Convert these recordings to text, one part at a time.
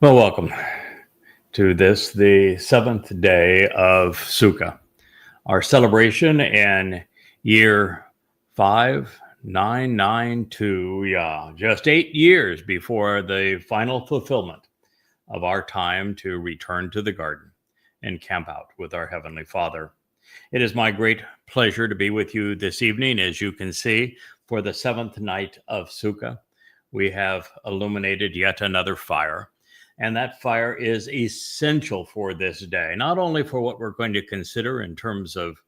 Well, welcome to this, the seventh day of Sukah, our celebration in year 5992, just 8 years before the final fulfillment of our time to return to the garden and camp out with our Heavenly Father. It is my great pleasure to be with you this evening. As you can see, for the seventh night of Sukah, we have illuminated yet another fire. And that fire is essential for this day, not only for what we're going to consider in terms of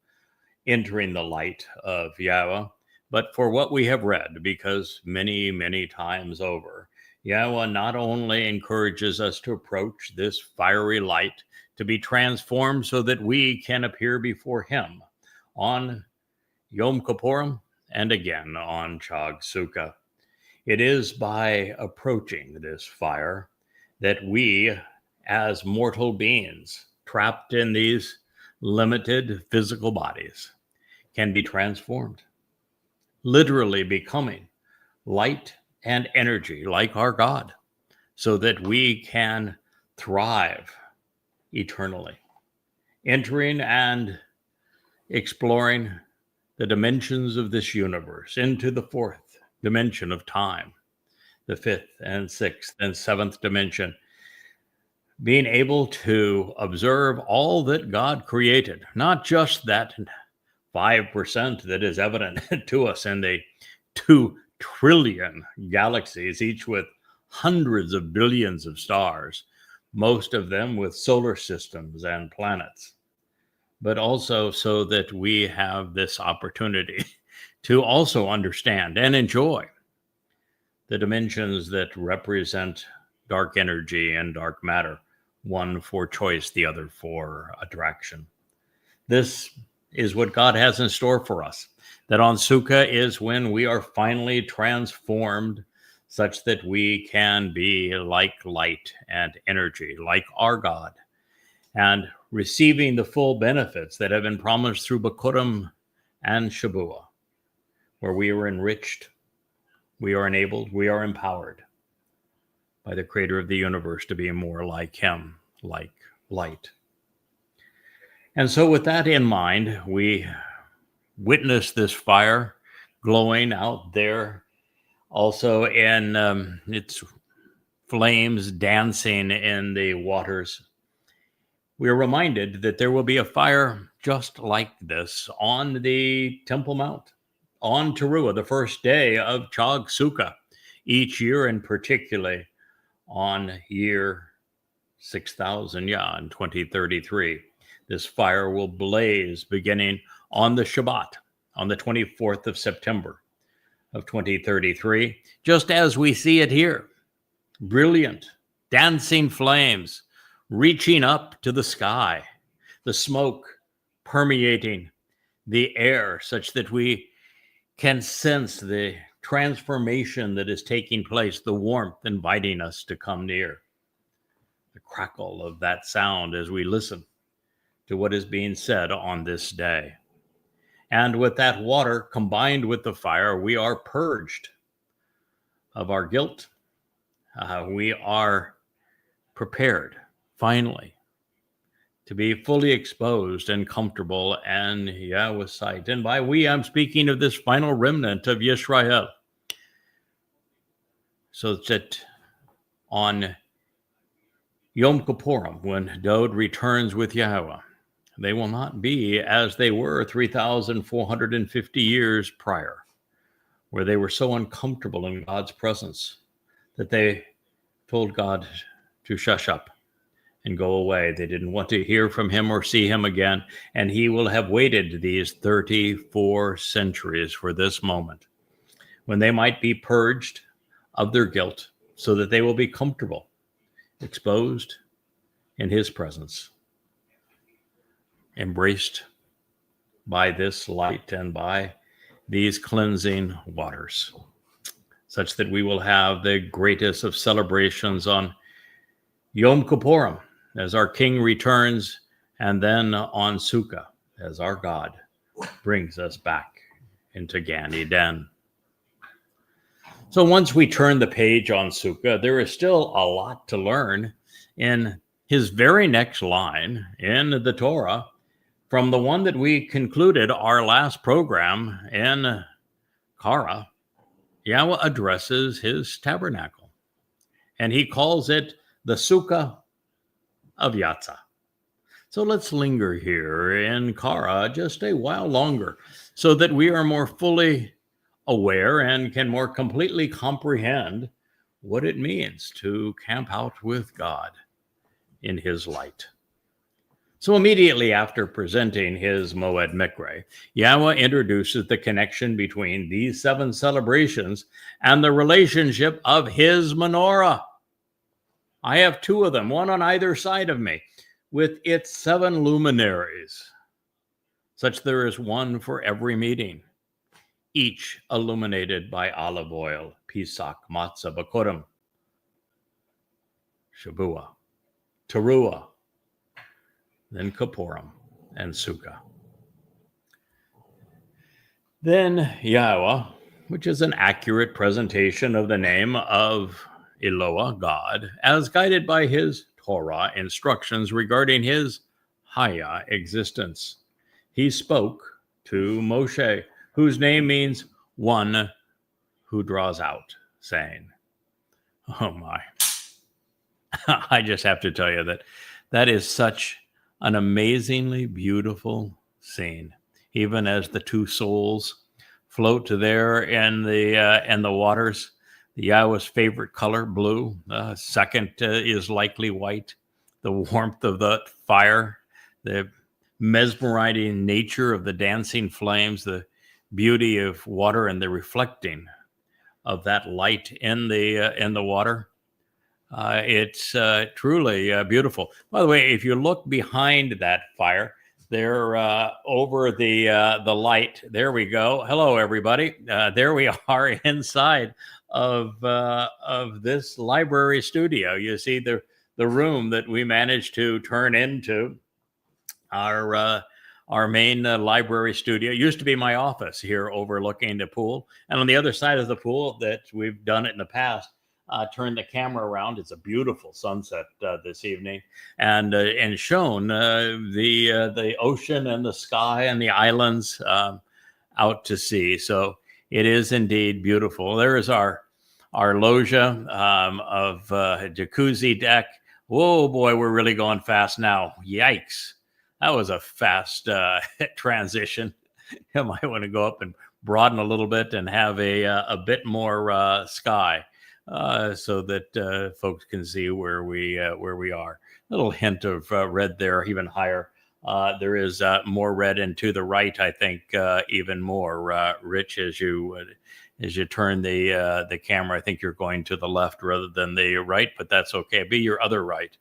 entering the light of Yahweh, but for what we have read, because many, many times over, Yahweh not only encourages us to approach this fiery light, to be transformed so that we can appear before Him on Yom Kippur and again on Chag Sukah. It is by approaching this fire that we, as mortal beings, trapped in these limited physical bodies, can be transformed, literally becoming light and energy like our God, so that we can thrive eternally, entering and exploring the dimensions of this universe into the fourth dimension of time, the fifth and sixth and seventh dimension, being able to observe all that God created, not just that 5% that is evident to us in the 2 trillion galaxies, each with hundreds of billions of stars, most of them with solar systems and planets, but also so that we have this opportunity to also understand and enjoy the dimensions that represent dark energy and dark matter, one for choice, the other for attraction. This is what God has in store for us, that on Sukah is when we are finally transformed such that we can be like light and energy, like our God, and receiving the full benefits that have been promised through Bikurim and Gebuwrah, where we are enriched, we are enabled, we are empowered by the creator of the universe to be more like Him, like light. And so with that in mind, we witness this fire glowing out there, also in its flames dancing in the waters. We are reminded that there will be a fire just like this on the Temple Mount, on Ruwach, the first day of Chag Sukah, each year, and particularly on year 6000, in 2033. This fire will blaze beginning on the Shabbat, on the 24th of September of 2033, just as we see it here. Brilliant, dancing flames reaching up to the sky, the smoke permeating the air such that we can sense the transformation that is taking place, the warmth inviting us to come near, the crackle of that sound as we listen to what is being said on this day. And with that water combined with the fire, we are purged of our guilt. We are prepared, finally, to be fully exposed and comfortable in Yahweh's sight. And by we, I'm speaking of this final remnant of Yisrael, so that on Yom Kippur, when Dod returns with Yahweh, they will not be as they were 3,450 years prior, where they were so uncomfortable in God's presence that they told God to shush up and go away. They didn't want to hear from Him or see Him again, and He will have waited these 34 centuries for this moment, when they might be purged of their guilt, so that they will be comfortable, exposed in His presence, embraced by this light and by these cleansing waters, such that we will have the greatest of celebrations on Yom Kippur as our King returns, and then on Sukah as our God brings us back into Gan Eden. So once we turn the page on Sukah, there is still a lot to learn in his very next line in the Torah, from the one that we concluded our last program in Kara, Yahweh addresses his tabernacle, and he calls it the Sukah of Yahtzah. So let's linger here in Kara just a while longer so that we are more fully aware and can more completely comprehend what it means to camp out with God in his light. So immediately after presenting his Mow'ed Miqra, Yahweh introduces the connection between these 7 celebrations and the relationship of his menorah. I have 2 of them, one on either side of me, with its 7 luminaries, such there is one for every meeting, each illuminated by olive oil, Pesach, Matzah, Bakurim, Gebuwrah, Ruwach, then Kippurim, and Sukah. Then Yahweh, which is an accurate presentation of the name of Eloah, God, as guided by his Torah instructions regarding his Haya existence. He spoke to Moshe, whose name means one who draws out, saying, oh my, I just have to tell you that is such an amazingly beautiful scene, even as the 2 souls float there in the waters. Yahweh's favorite color, blue. Second is likely white. The warmth of the fire, the mesmerizing nature of the dancing flames, the beauty of water, and the reflecting of that light in the water. It's truly beautiful. By the way, if you look behind that fire, there over the light, there we go. Hello, everybody. There we are inside of this library studio. You see the room that we managed to turn into our main library studio. It used to be my office here overlooking the pool. And on the other side of the pool, that we've done it in the past, turn the camera around. It's a beautiful sunset this evening, and shown the ocean and the sky and the islands out to sea. So it is indeed beautiful. There is our loggia of jacuzzi deck. Whoa, boy, we're really going fast now. Yikes. That was a fast transition. You might want to go up and broaden a little bit and have a bit more sky. So that folks can see where we are. Little hint of red there, even higher. There is more red, and to the right, I think, even more rich as you turn the camera. I think you're going to the left rather than the right, but that's okay. Be your other right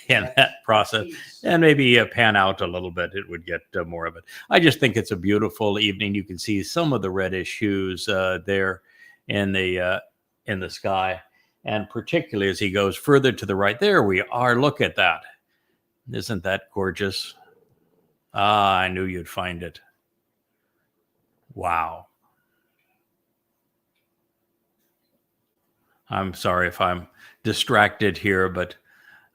in that process, and maybe pan out a little bit. It would get more of it. I just think it's a beautiful evening. You can see some of the reddish hues there in the sky, and particularly as he goes further to the right, there we are. Look at that. Isn't that gorgeous? I knew you'd find it. Wow. I'm sorry if I'm distracted here, but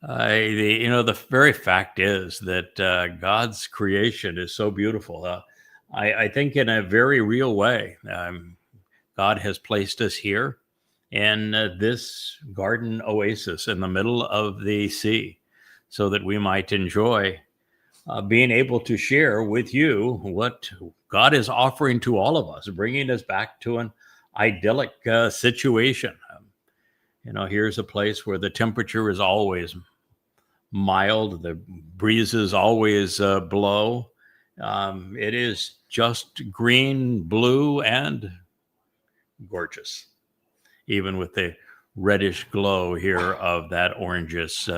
the very fact is that God's creation is so beautiful. I think in a very real way, God has placed us here in this garden oasis in the middle of the sea, so that we might enjoy being able to share with you what God is offering to all of us, bringing us back to an idyllic situation. Here's a place where the temperature is always mild, the breezes always blow. It is just green, blue, and gorgeous, even with the reddish glow here of that orangish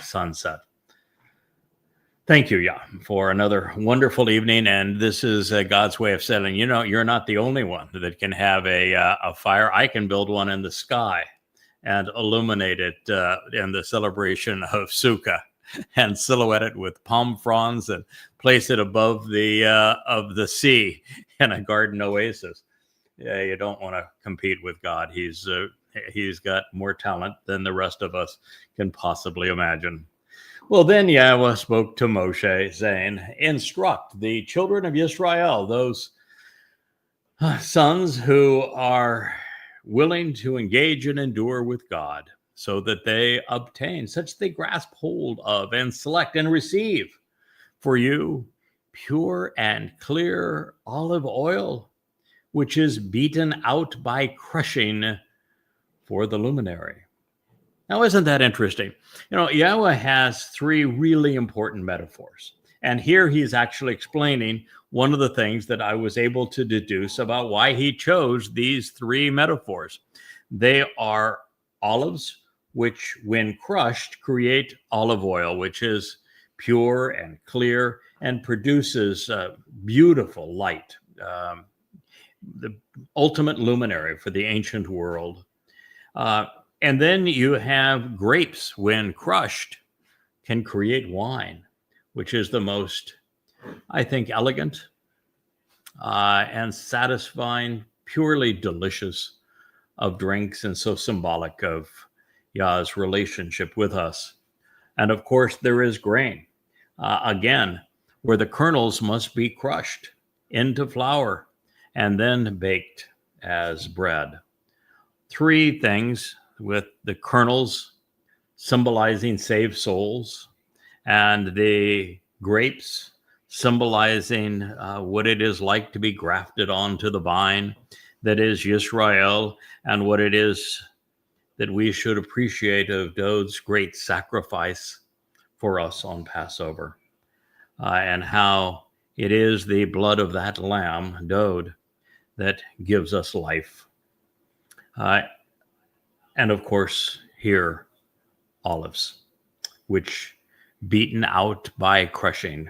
sunset. Thank you, Yah, for another wonderful evening. And this is God's way of saying, you're not the only one that can have a fire. I can build one in the sky and illuminate it in the celebration of Sukah, and silhouette it with palm fronds and place it above the sea in a garden oasis. Yeah, you don't want to compete with God. He's He's got more talent than the rest of us can possibly imagine. Well, then Yahweh spoke to Moshe, saying, instruct the children of Israel, those sons who are willing to engage and endure with God, so that they obtain such they grasp hold of and select and receive for you pure and clear olive oil, which is beaten out by crushing for the luminary. Now, isn't that interesting? Yahweh has three really important metaphors. And here he's actually explaining one of the things that I was able to deduce about why he chose these three metaphors. They are olives, which when crushed create olive oil, which is pure and clear and produces beautiful light, the ultimate luminary for the ancient world. And then you have grapes, when crushed, can create wine, which is the most, I think, elegant and satisfying, purely delicious of drinks, and so symbolic of Yah's relationship with us. And of course, there is grain, again, where the kernels must be crushed into flour and then baked as bread. Three things, with the kernels symbolizing saved souls, and the grapes symbolizing what it is like to be grafted onto the vine that is Yisrael, and what it is that we should appreciate of Dod's great sacrifice for us on Passover, and how it is the blood of that lamb, Dod, that gives us life. And of course, here, olives, which, beaten out by crushing,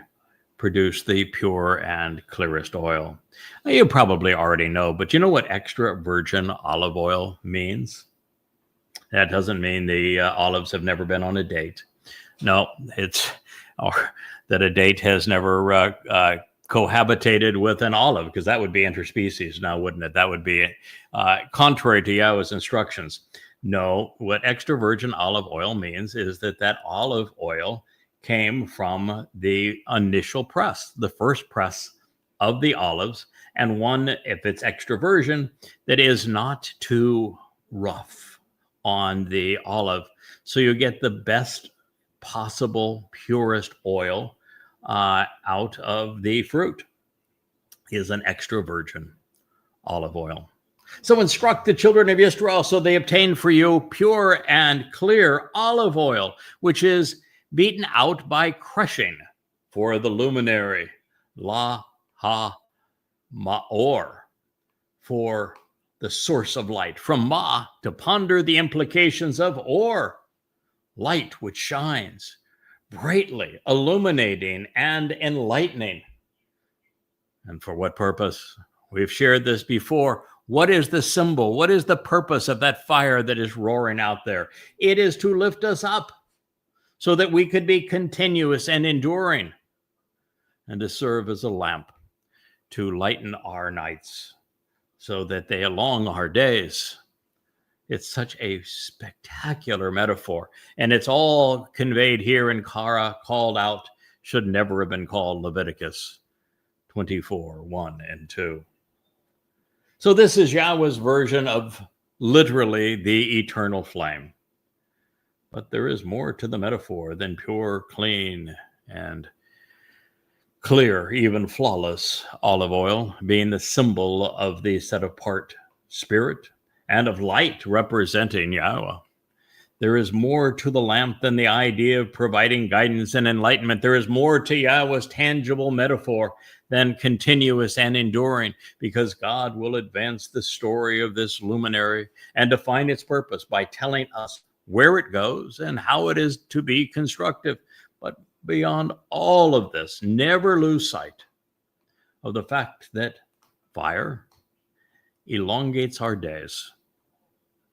produce the pure and clearest oil. You probably already know, but you know what extra virgin olive oil means? That doesn't mean the olives have never been on a date. No, it's that a date has never cohabitated with an olive, because that would be interspecies now, wouldn't it? That would be contrary to Yahweh's instructions. No, what extra virgin olive oil means is that olive oil came from the initial press, the first press of the olives, and one, if it's extra virgin, that is not too rough on the olive. So you get the best possible, purest oil out of the fruit, is an extra virgin olive oil. So instruct the children of Israel, so they obtain for you pure and clear olive oil, which is beaten out by crushing for the luminary, Yahowah𤄄𐤄𝐿, for the source of light. From Ma, to ponder the implications of or, light which shines brightly, illuminating and enlightening. And for what purpose? We've shared this before. What is the symbol? What is the purpose of that fire that is roaring out there? It is to lift us up so that we could be continuous and enduring, and to serve as a lamp to lighten our nights so that they along our days. It's such a spectacular metaphor, and it's all conveyed here in Kara, called out, should never have been called Leviticus 24:1-2. So this is Yahweh's version of literally the eternal flame. But there is more to the metaphor than pure, clean, and clear, even flawless olive oil, being the symbol of the set-apart spirit and of light representing Yahweh. There is more to the lamp than the idea of providing guidance and enlightenment. There is more to Yahweh's tangible metaphor than continuous and enduring, because God will advance the story of this luminary and define its purpose by telling us where it goes and how it is to be constructive. But beyond all of this, never lose sight of the fact that fire elongates our days,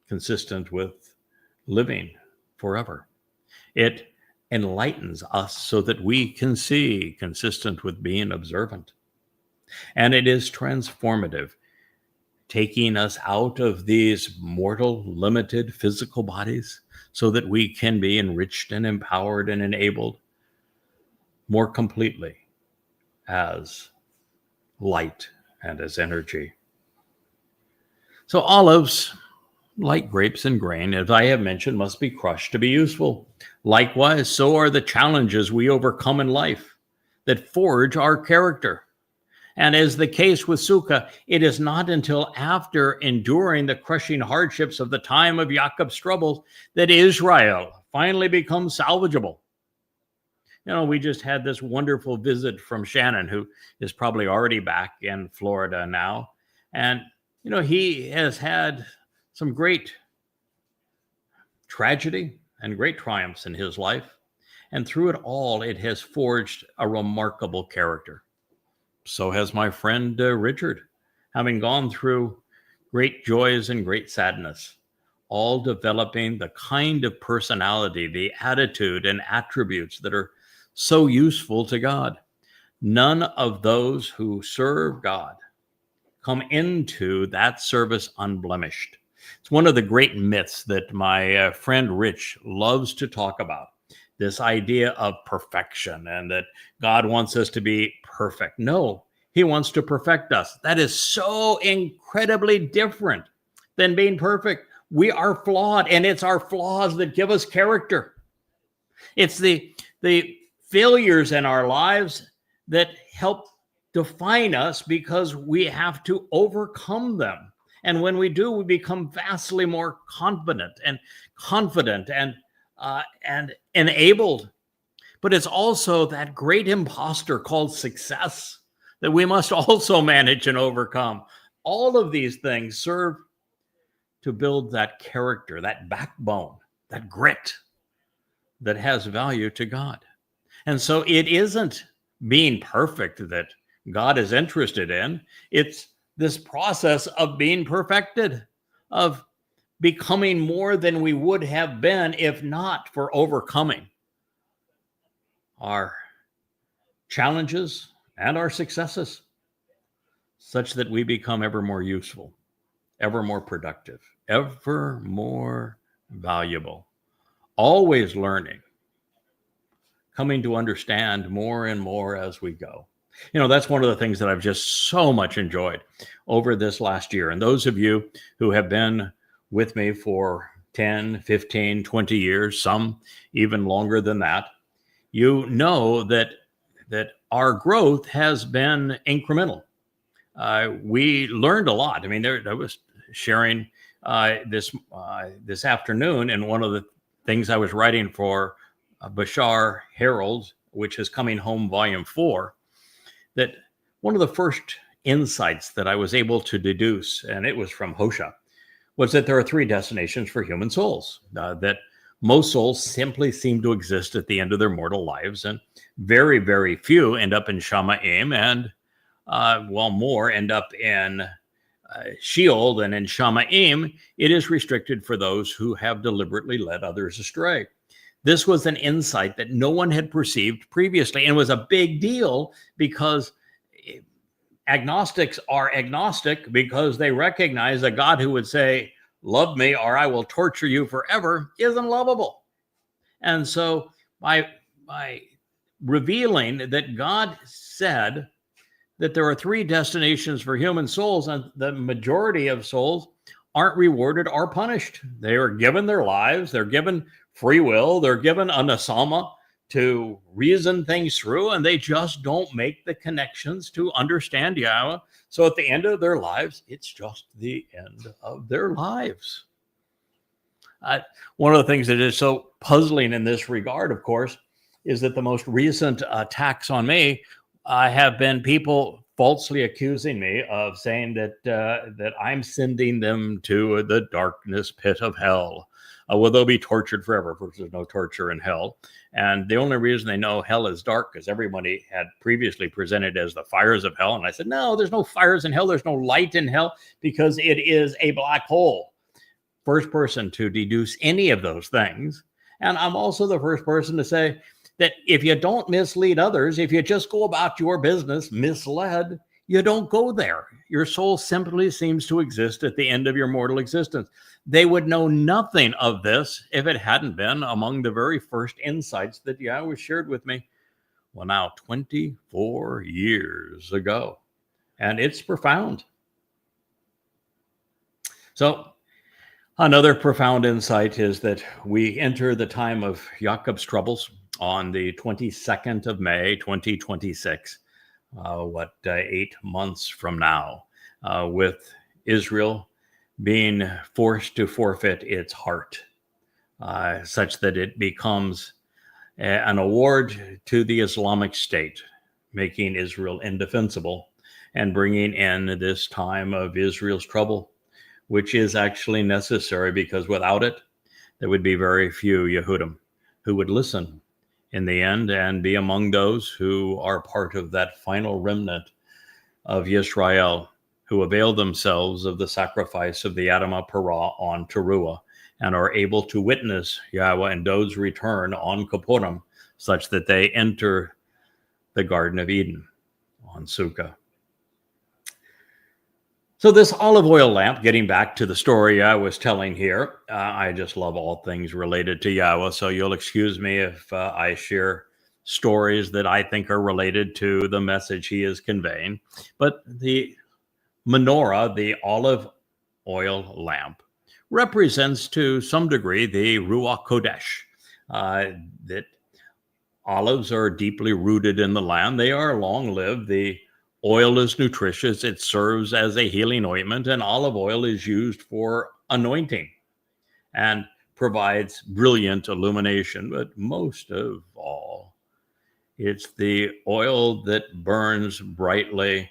consistent with living forever. It enlightens us so that we can see, consistent with being observant. And it is transformative, taking us out of these mortal, limited physical bodies so that we can be enriched and empowered and enabled more completely as light and as energy. So olives, like grapes and grain, as I have mentioned, must be crushed to be useful. Likewise, so are the challenges we overcome in life that forge our character. And as the case with Sukah, it is not until after enduring the crushing hardships of the time of Jacob's troubles that Israel finally becomes salvageable. You know, we just had this wonderful visit from Shannon, who is probably already back in Florida now. And, you know, he has had some great tragedy and great triumphs in his life. And through it all, it has forged a remarkable character. So has my friend Richard, having gone through great joys and great sadness, all developing the kind of personality, the attitude and attributes that are so useful to God. None of those who serve God come into that service unblemished. It's one of the great myths that my friend Rich loves to talk about. This idea of perfection and that God wants us to be perfect. No, he wants to perfect us. That is so incredibly different than being perfect. We are flawed, and it's our flaws that give us character. It's the failures in our lives that help define us because we have to overcome them. And when we do, we become vastly more confident and enabled. But it's also that great imposter called success that we must also manage and overcome. All of these things serve to build that character, that backbone, that grit that has value to God. And so it isn't being perfect that God is interested in. It's this process of being perfected, of becoming more than we would have been if not for overcoming our challenges and our successes, such that we become ever more useful, ever more productive, ever more valuable, always learning, coming to understand more and more as we go. You know, that's one of the things that I've just so much enjoyed over this last year. And those of you who have been with me for 10, 15, 20 years, some even longer than that, you know that our growth has been incremental. We learned a lot. I mean, I was sharing this afternoon, and one of the things I was writing for Bashar Herald, which is Coming Home Volume 4, that one of the first insights that I was able to deduce, and it was from Hosha, was that there are 3 destinations for human souls, that most souls simply seem to exist at the end of their mortal lives, and very, very few end up in Shamayim, and more end up in Sheol. And in Shamayim, it is restricted for those who have deliberately led others astray. This was an insight that no one had perceived previously, and it was a big deal because agnostics are agnostic because they recognize a God who would say, love me or I will torture you forever, isn't lovable. And so by revealing that God said that there are 3 destinations for human souls, and the majority of souls aren't rewarded or punished. They are given their lives, they're given free will, they're given a nasama to reason things through, and they just don't make the connections to understand Yahweh. So at the end of their lives, it's just the end of their lives. One of the things that is so puzzling in this regard, of course, is that the most recent attacks on me have been people falsely accusing me of saying that I'm sending them to the darkness pit of hell, where they'll be tortured forever, because there's no torture in hell. And the only reason they know hell is dark is everybody had previously presented as the fires of hell. And I said, no, there's no fires in hell. There's no light in hell, because it is a black hole. First person to deduce any of those things. And I'm also the first person to say that if you don't mislead others, if you just go about your business misled, You don't go there. Your soul simply seems to exist at the end of your mortal existence. They would know nothing of this if it hadn't been among the very first insights that Yahweh shared with me, well, now 24 years ago. And it's profound. So another profound insight is that we enter the time of Jacob's troubles on the 22nd of May, 2026. 8 months from now, with Israel being forced to forfeit its heart, such that it becomes an award to the Islamic State, making Israel indefensible and bringing in this time of Israel's trouble, which is actually necessary, because without it, there would be very few Yehudim who would listen in the end and be among those who are part of that final remnant of Yisrael, who avail themselves of the sacrifice of the Yah𐤄𤅅𤄗 on Ruwach and are able to witness Yahweh and Dod's return on Kippurim, such that they enter the Garden of Eden on Sukah. So this olive oil lamp, getting back to the story I was telling here, I just love all things related to Yahweh, so you'll excuse me if I share stories that I think are related to the message he is conveying. But the menorah, the olive oil lamp, represents to some degree the Ruach Kodesh, that olives are deeply rooted in the land. They are long-lived. The oil is nutritious. It serves as a healing ointment, and olive oil is used for anointing and provides brilliant illumination. But most of all, it's the oil that burns brightly,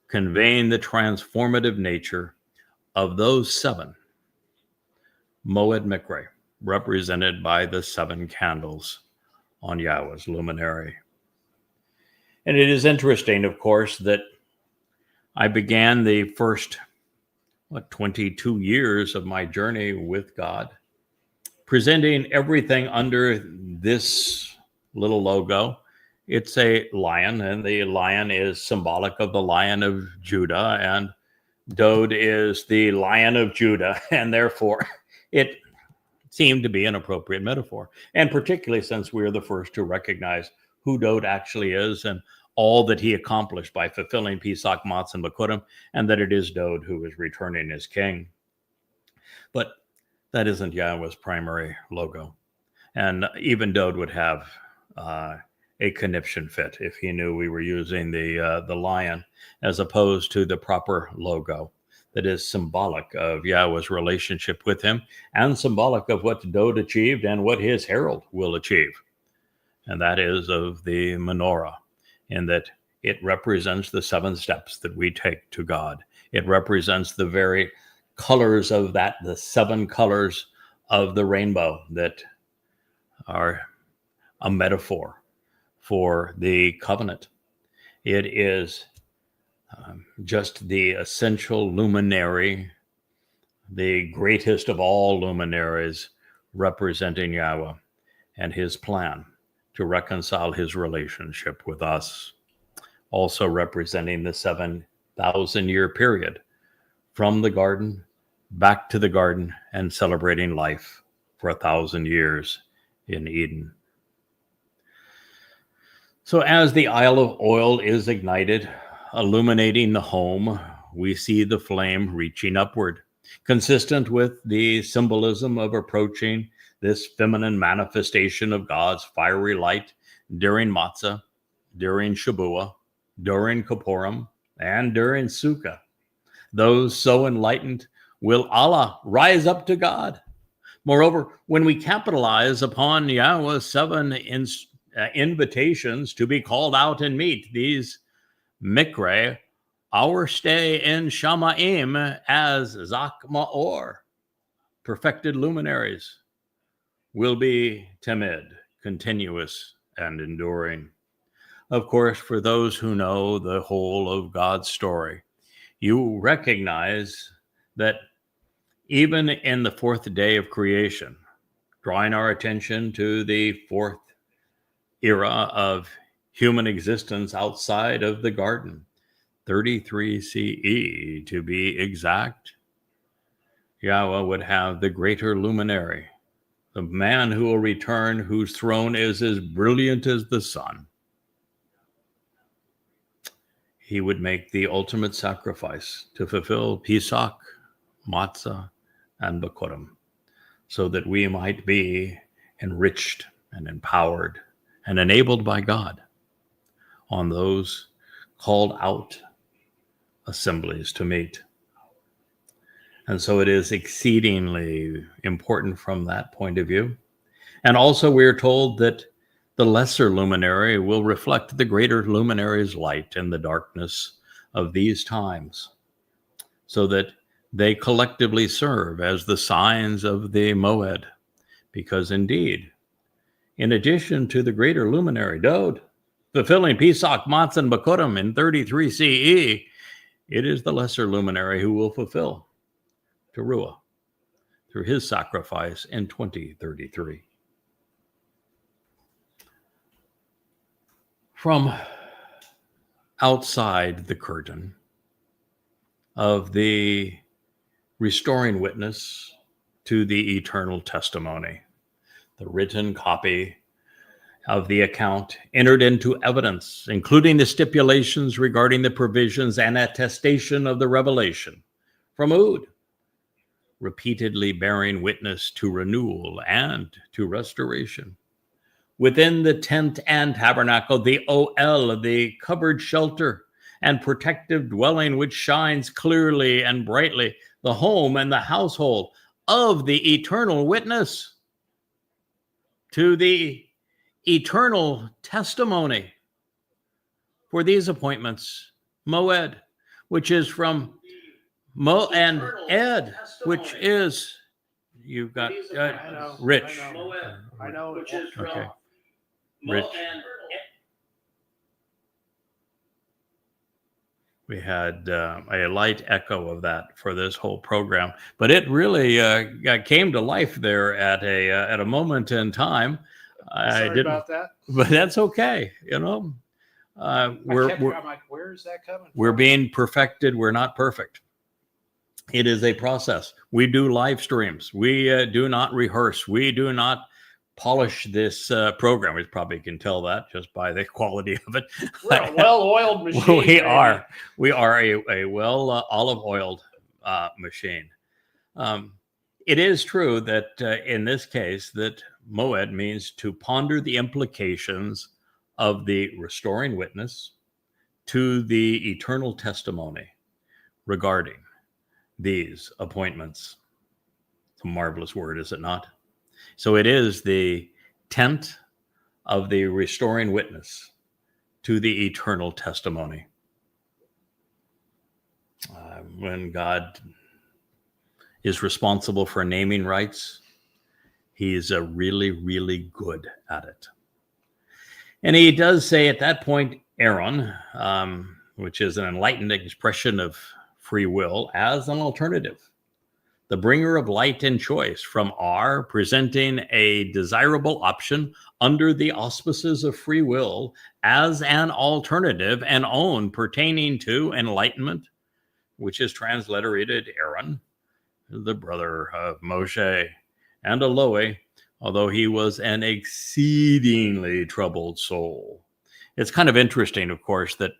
conveying the transformative nature of those 7 Mow'ed Miqra, represented by the 7 candles on Yahweh's luminary. And it is interesting, of course, that I began the first 22 years of my journey with God, presenting everything under this little logo. It's a lion, and the lion is symbolic of the Lion of Judah, and Dod is the Lion of Judah, and therefore it seemed to be an appropriate metaphor, and particularly since we are the first to recognize who Dod actually is and all that he accomplished by fulfilling Pesach, Matzah, and Bikurim, and that it is Dod who is returning as king. But that isn't Yahweh's primary logo. And even Dod would have a conniption fit if he knew we were using the lion as opposed to the proper logo that is symbolic of Yahweh's relationship with him and symbolic of what Dod achieved and what his herald will achieve. And that is of the menorah, in that it represents the 7 steps that we take to God. It represents the very colors of that, the 7 colors of the rainbow that are a metaphor for the covenant. It is just the essential luminary, the greatest of all luminaries, representing Yahweh and his plan to reconcile his relationship with us, also representing the 7,000-year period from the garden back to the garden and celebrating life for 1,000 years in Eden. So as the Isle of Oil is ignited, illuminating the home, we see the flame reaching upward, consistent with the symbolism of approaching this feminine manifestation of God's fiery light during Matzah, during Gebuwrah, during Kippurim, and during Sukah. Those so enlightened will Allah rise up to God. Moreover, when we capitalize upon Yahweh's 7 invitations to be called out and meet these Miqra, our stay in Shamaim as Yah𐤄𤅅𤄗𝐄𝐿, perfected luminaries, will be timid, continuous, and enduring. Of course, for those who know the whole of God's story, you recognize that even in the 4th day of creation, drawing our attention to the 4th era of human existence outside of the garden, 33 CE to be exact, Yahweh would have the greater luminary, the man who will return, whose throne is as brilliant as the sun. He would make the ultimate sacrifice to fulfill Pesach, Matzah, and Bikurim, so that we might be enriched and empowered and enabled by God on those called out assemblies to meet. And so it is exceedingly important from that point of view. And also we're told that the lesser luminary will reflect the greater luminary's light in the darkness of these times, so that they collectively serve as the signs of the Mow'ed. Because indeed, in addition to the greater luminary, Dode, fulfilling Pesach, Matzah, and Bikurim in 33 CE, it is the lesser luminary who will fulfill to Ruwach through his sacrifice in 2033. From outside the curtain of the restoring witness to the eternal testimony, the written copy of the account entered into evidence, including the stipulations regarding the provisions and attestation of the revelation from Mow'ed, repeatedly bearing witness to renewal and to restoration. Within the tent and tabernacle, the OL, the covered shelter and protective dwelling which shines clearly and brightly, the home and the household of the eternal witness to the eternal testimony for these appointments, Mow'ed, which is from Mo and Ed, which is, you've got Rich. I know. Okay. Rich. We had a light echo of that for this whole program, but it really came to life there at a moment in time. Sorry about that, but that's okay. You know, I'm like, where is that coming from? We're being perfected. We're not perfect. It is a process. We do live streams. We do not rehearse. We do not polish this program. We probably can tell that just by the quality of it. We're a well-oiled machine. We are. We are a well olive-oiled machine. It is true that in this case that Mow'ed means to ponder the implications of the restoring witness to the eternal testimony regarding these appointments. It's a marvelous word, is it not? So it is the tent of the restoring witness to the eternal testimony. When God is responsible for naming rights, he's really, really good at it. And he does say at that point, Aaron, which is an enlightened expression of free will, as an alternative, the bringer of light and choice from R, presenting a desirable option under the auspices of free will as an alternative and own pertaining to enlightenment, which is transliterated Aaron, the brother of Moshe and Eloah, although he was an exceedingly troubled soul. It's kind of interesting, of course, that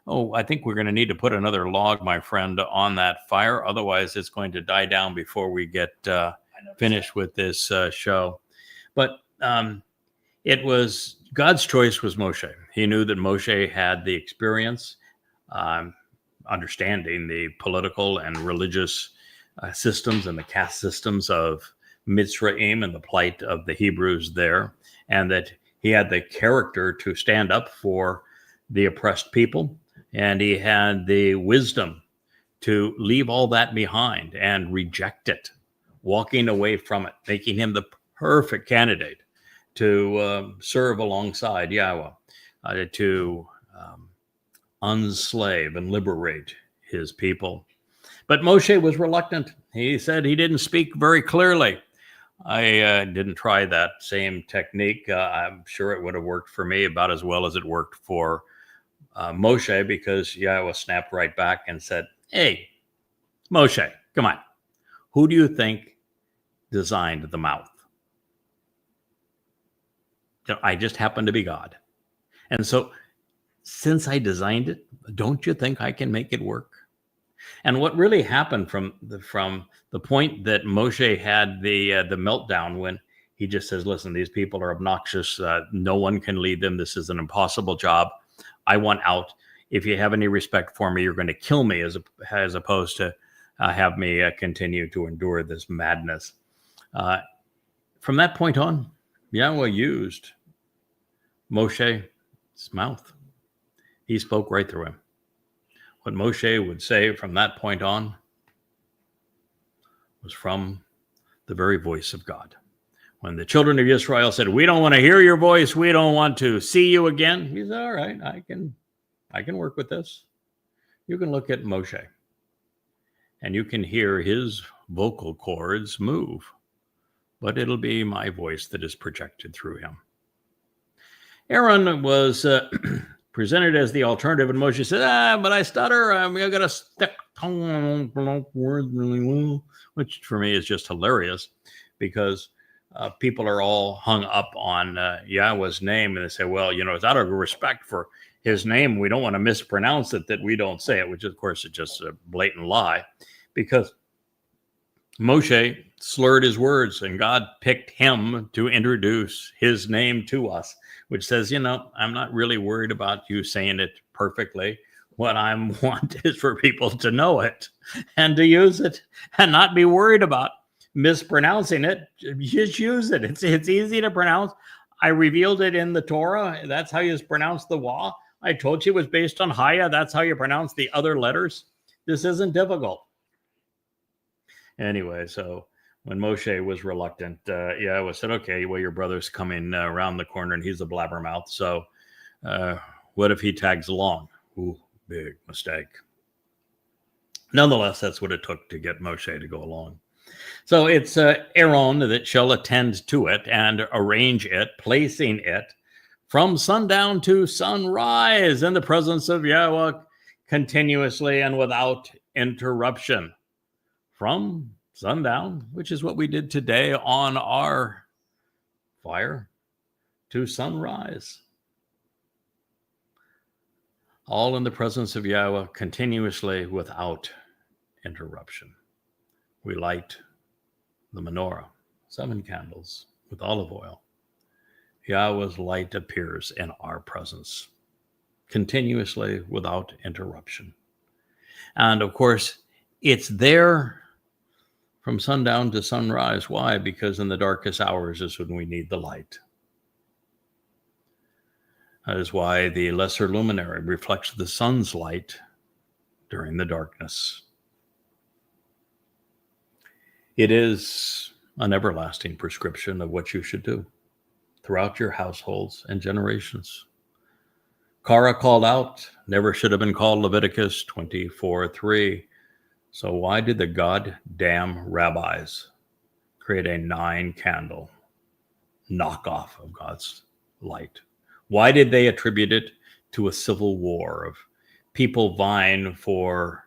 I think we're going to need to put another log, my friend, on that fire. Otherwise, it's going to die down before we get finished with this show. But it was God's choice was Moshe. He knew that Moshe had the experience, understanding the political and religious systems and the caste systems of Mitzrayim and the plight of the Hebrews there, and that he had the character to stand up for the oppressed people. And he had the wisdom to leave all that behind and reject it, walking away from it, making him the perfect candidate to serve alongside Yahweh, to unslave and liberate his people. But Moshe was reluctant. He said he didn't speak very clearly. I didn't try that same technique. I'm sure it would have worked for me about as well as it worked for Moshe, because Yahweh snapped right back and said, "Hey, Moshe, come on. Who do you think designed the mouth? I just happen to be God. And so since I designed it, don't you think I can make it work?" And what really happened from the point that Moshe had the meltdown, when he just says, "Listen, these people are obnoxious. No one can lead them. This is an impossible job. I want out. If you have any respect for me, you're going to kill me, as opposed to have me continue to endure this madness." From that point on, Yahweh used Moshe's mouth. He spoke right through him. What Moshe would say from that point on was from the very voice of God. When the children of Israel said, "We don't want to hear your voice, we don't want to see you again," he said, "All right, I can work with this. You can look at Moshe and you can hear his vocal cords move, but it'll be my voice that is projected through him." Aaron was presented as the alternative, and Moshe said, "But I stutter. I got a stick tongue. I don't pronounce words really well," which for me is just hilarious, because people are all hung up on Yahweh's name, and they say, "Well, it's out of respect for his name, we don't want to mispronounce it, that we don't say it," which of course is just a blatant lie, because Moshe slurred his words and God picked him to introduce his name to us, which says, I'm not really worried about you saying it perfectly. What I want is for people to know it and to use it and not be worried about mispronouncing it. Just use it. It's easy to pronounce. I revealed it in the Torah. That's how you pronounce the Wah. I told you it was based on Haya. That's how you pronounce the other letters. This isn't difficult. Anyway, so when Moshe was reluctant, Yahweh said, "Okay, well, your brother's coming around the corner and he's a blabbermouth. So what if he tags along?" Ooh, big mistake. Nonetheless, that's what it took to get Moshe to go along. So it's Aaron that shall attend to it and arrange it, placing it from sundown to sunrise in the presence of Yahweh, continuously and without interruption. From sundown, which is what we did today on our fire, to sunrise. All in the presence of Yahweh, continuously without interruption. We light the menorah, 7 candles with olive oil. Yahweh's light appears in our presence, continuously without interruption. And of course, it's there from sundown to sunrise. Why? Because in the darkest hours is when we need the light. That is why the lesser luminary reflects the sun's light during the darkness. It is an everlasting prescription of what you should do throughout your households and generations. Korah called out, never should have been called, Leviticus 24:3. So why did the goddamn rabbis create a 9-candle knockoff of God's light? Why did they attribute it to a civil war of people vying for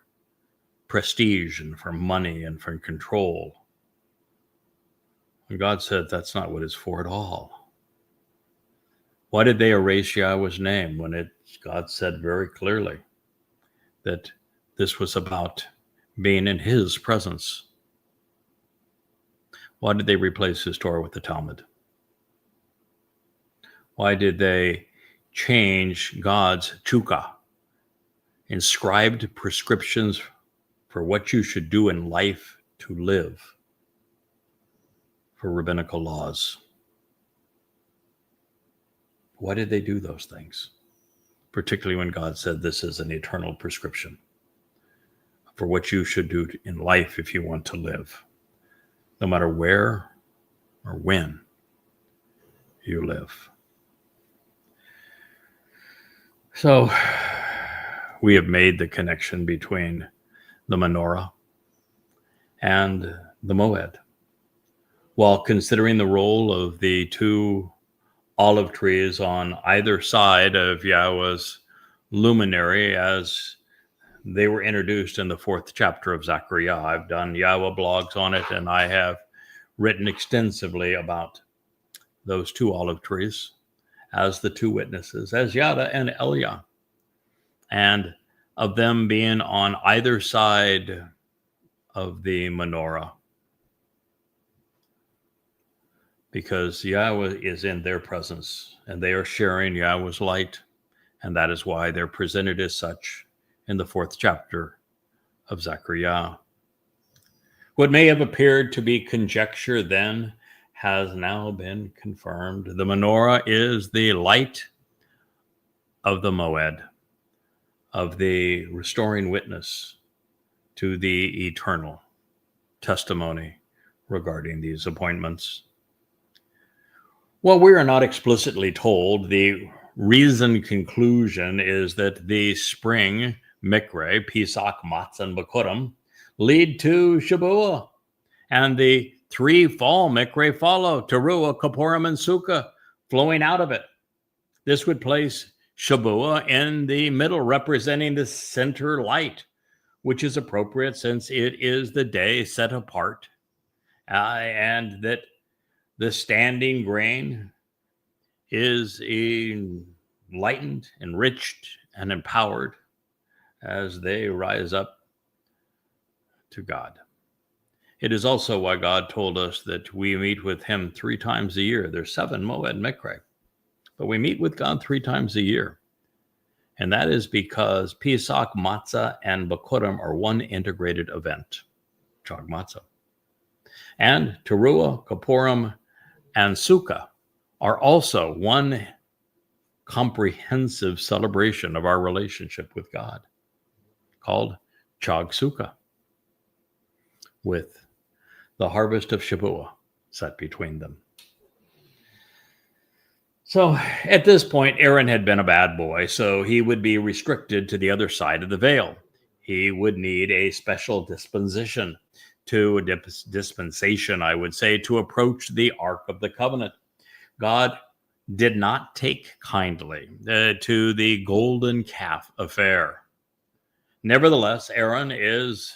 prestige and for money and for control? And God said that's not what it's for at all. Why did they erase Yahweh's name when God said very clearly that this was about being in his presence? Why did they replace his Torah with the Talmud? Why did they change God's Sukah, inscribed prescriptions for what you should do in life to live, for rabbinical laws? Why did they do those things? Particularly when God said this is an eternal prescription for what you should do in life if you want to live, no matter where or when you live. So we have made the connection between the menorah and the Mow'ed, while considering the role of the 2 olive trees on either side of Yahweh's luminary as they were introduced in the 4th chapter of Zechariah. I've done Yahweh blogs on it, and I have written extensively about those 2 olive trees as the 2 witnesses, as Yada and Elia, and of them being on either side of the menorah, because Yahweh is in their presence and they are sharing Yahweh's light, and that is why they're presented as such in the 4th chapter of Zechariah. What may have appeared to be conjecture then has now been confirmed. The menorah is the light of the Mow'ed, of the restoring witness to the eternal testimony regarding these appointments. While we are not explicitly told, the reasoned conclusion is that the spring Miqra, Pesach, Matzah, and Bikurim lead to Gebuwrah, and the 3 fall Miqra follow to Ruwach, Kippurim, and Sukah, flowing out of it. This would place Gebuwrah in the middle, representing the center light, which is appropriate since it is the day set apart, and that the standing grain is enlightened, enriched, and empowered as they rise up to God. It is also why God told us that we meet with him 3 times a year. There's 7 Mow'ed Miqra, but we meet with God 3 times a year. And that is because Pesach, Matzah, and Bikurim are one integrated event, Chag Matzah. And Teruah, Kippurim, and Sukah are also one comprehensive celebration of our relationship with God, called Chag Sukah, with the harvest of Gebuwrah set between them. So at this point, Aaron had been a bad boy, so he would be restricted to the other side of the veil. He would need a special dispensation, I would say, to approach the Ark of the Covenant. God did not take kindly to the golden calf affair. Nevertheless, Aaron is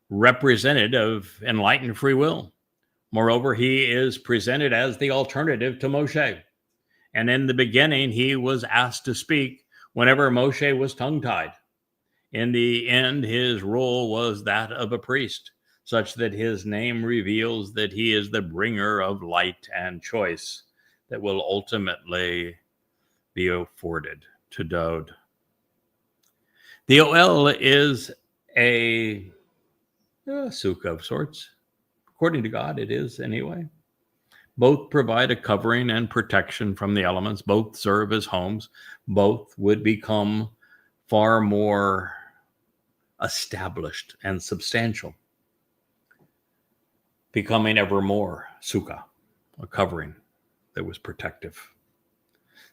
representative of enlightened free will. Moreover, he is presented as the alternative to Moshe. And in the beginning, he was asked to speak whenever Moshe was tongue-tied. In the end, his role was that of a priest, such that his name reveals that he is the bringer of light and choice that will ultimately be afforded to Dowd. The Oel is a Sukah of sorts. According to God, it is anyway. Both provide a covering and protection from the elements. Both serve as homes. Both would become far more established and substantial, becoming ever more Sukah, a covering that was protective.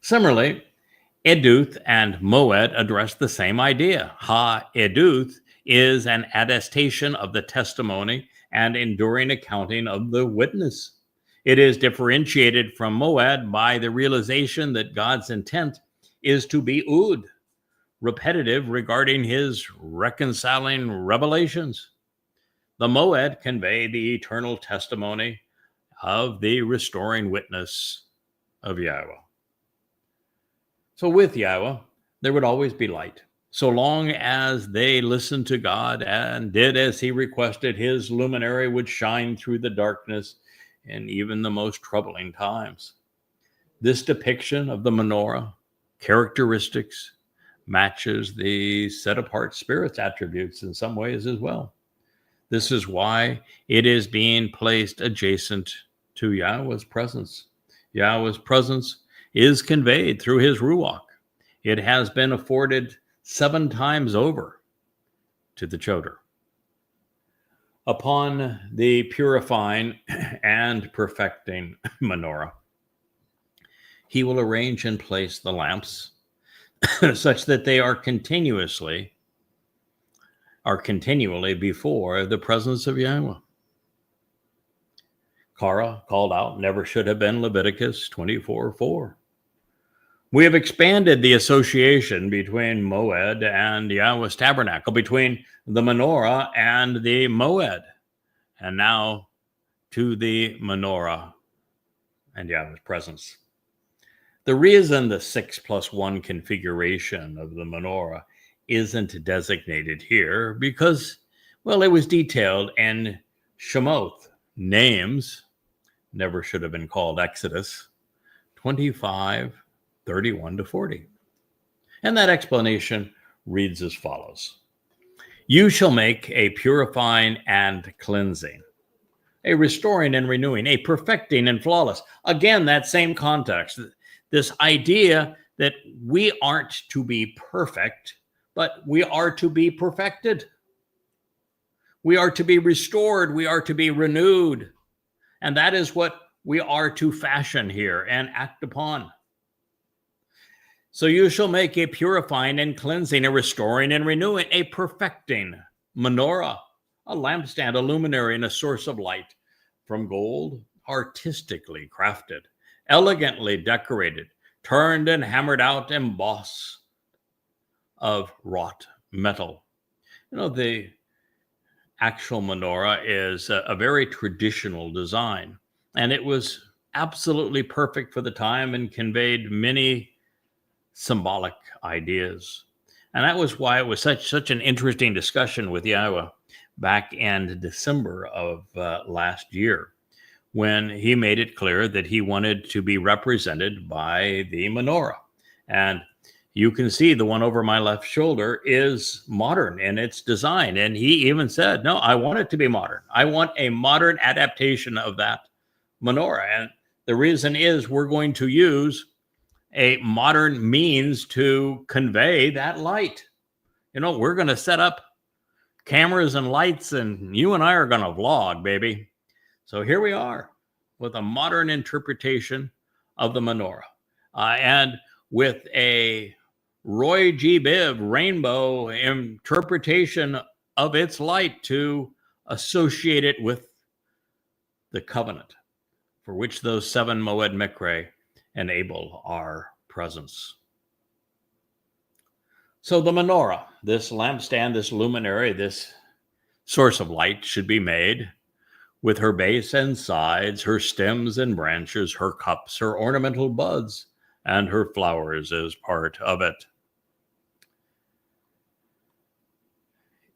Similarly, Eduth and Mow'ed address the same idea. Ha-Eduth is an attestation of the testimony and enduring accounting of the witness. It is differentiated from Mow'ed by the realization that God's intent is to be Ud, repetitive regarding his reconciling revelations. The Mow'ed convey the eternal testimony of the restoring witness of Yahweh. So with Yahweh, there would always be light. So long as they listened to God and did as he requested, his luminary would shine through the darkness in even the most troubling times. This depiction of the menorah characteristics matches the set-apart spirit's attributes in some ways as well. This is why it is being placed adjacent to Yahweh's presence. Yahweh's presence is conveyed through his Ruwach. It has been afforded 7 times over to the Choder. Upon the purifying and perfecting menorah, he will arrange and place the lamps such that they are continually before the presence of Yahweh. Korah, called out, never should have been Leviticus 24:4. We have expanded the association between Mow'ed and Yahweh's tabernacle, between the menorah and the Mow'ed, and now to the menorah and Yahweh's presence. The reason the 6+1 configuration of the menorah isn't designated here because, well, it was detailed in Shemot, names, never should have been called Exodus, 25:31-40. And that explanation reads as follows. You shall make a purifying and cleansing, a restoring and renewing, a perfecting and flawless. Again, that same context, this idea that we aren't to be perfect, but we are to be perfected. We are to be restored. We are to be renewed. And that is what we are to fashion here and act upon. So you shall make a purifying and cleansing, a restoring and renewing, a perfecting menorah, a lampstand, a luminary, and a source of light from gold, artistically crafted, elegantly decorated, turned and hammered out, embossed of wrought metal. You know, the actual menorah is a very traditional design, and it was absolutely perfect for the time and conveyed many symbolic ideas. And that was why it was such an interesting discussion with Yahweh back in December of last year, when he made it clear that he wanted to be represented by the menorah. And you can see the one over my left shoulder is modern in its design. And he even said, no, I want it to be modern. I want a modern adaptation of that menorah. And the reason is we're going to use a modern means to convey that light. You know, we're going to set up cameras and lights, and you and I are going to vlog, baby. So here we are with a modern interpretation of the menorah. And with a Roy G. Biv rainbow interpretation of its light to associate it with the covenant for which those 7 Mow'ed Miqra enable our presence. So the menorah, this lampstand, this luminary, this source of light should be made with her base and sides, her stems and branches, her cups, her ornamental buds, and her flowers as part of it.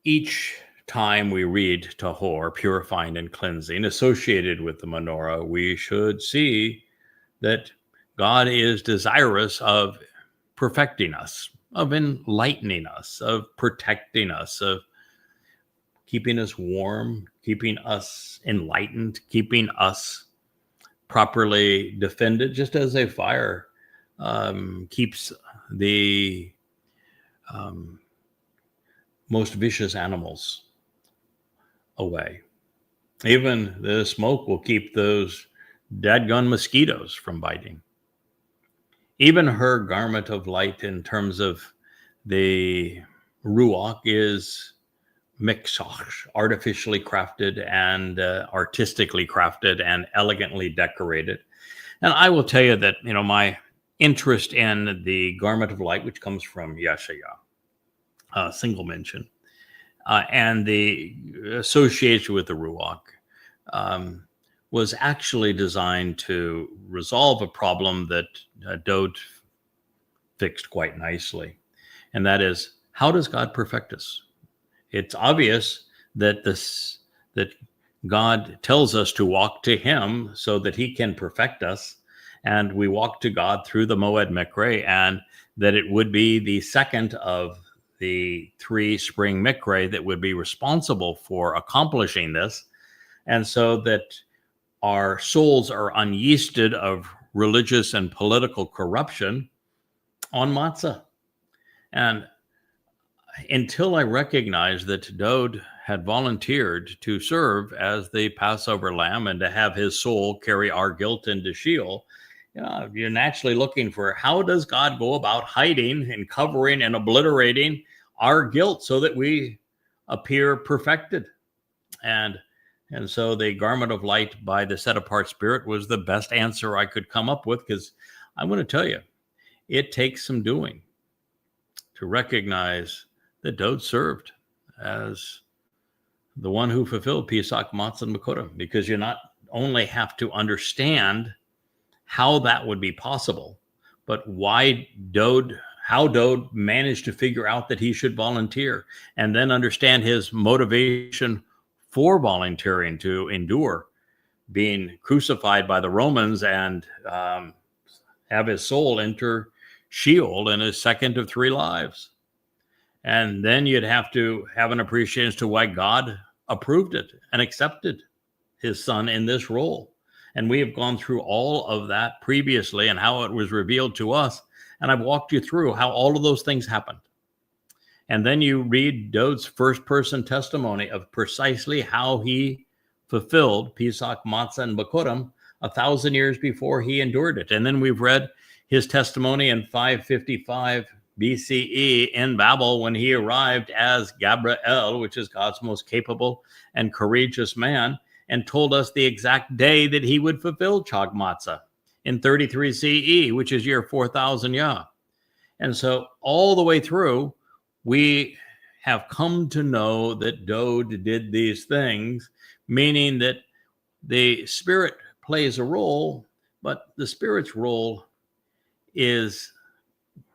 Each time we read tahor, purifying and cleansing, associated with the menorah, we should see that God is desirous of perfecting us, of enlightening us, of protecting us, of keeping us warm, keeping us enlightened, keeping us properly defended, just as a fire keeps the most vicious animals away. Even the smoke will keep those dadgone mosquitoes from biting. Even her garment of light in terms of the Ruwach is Miqra, artificially crafted and artistically crafted and elegantly decorated. And I will tell you that, you know, my interest in the garment of light, which comes from Yahshua, single mention, and the association with the Ruwach, was actually designed to resolve a problem that Dode fixed quite nicely. And that is, how does God perfect us? It's obvious that that God tells us to walk to him so that he can perfect us. And we walk to God through the Mow'ed Miqra, and that it would be the second of the 3 spring Miqra that would be responsible for accomplishing this. And so that our souls are unyeasted of religious and political corruption on matzah. And until I recognized that Dode had volunteered to serve as the Passover lamb and to have his soul carry our guilt into Sheol, you know, you're naturally looking for, how does God go about hiding and covering and obliterating our guilt so that we appear perfected? And so the garment of light by the set apart spirit was the best answer I could come up with, because I want to tell you, it takes some doing to recognize that Dode served as the one who fulfilled Pesach, Matzah, and Miqra, because you not only have to understand how that would be possible, but how Dode managed to figure out that he should volunteer, and then understand his motivation for volunteering to endure being crucified by the Romans and have his soul enter Sheol in his second of 3 lives. And then you'd have to have an appreciation as to why God approved it and accepted his son in this role. And we have gone through all of that previously and how it was revealed to us. And I've walked you through how all of those things happened. And then you read Dode's first-person testimony of precisely how he fulfilled Pesach, Matzah, and Miqra 1,000 years before he endured it. And then we've read his testimony in 555 BCE in Babel when he arrived as Gabriel, which is God's most capable and courageous man, and told us the exact day that he would fulfill Chag Matzah in 33 CE, which is year 4000 Yah. And so all the way through, we have come to know that Dode did these things, meaning that the Spirit plays a role, but the Spirit's role is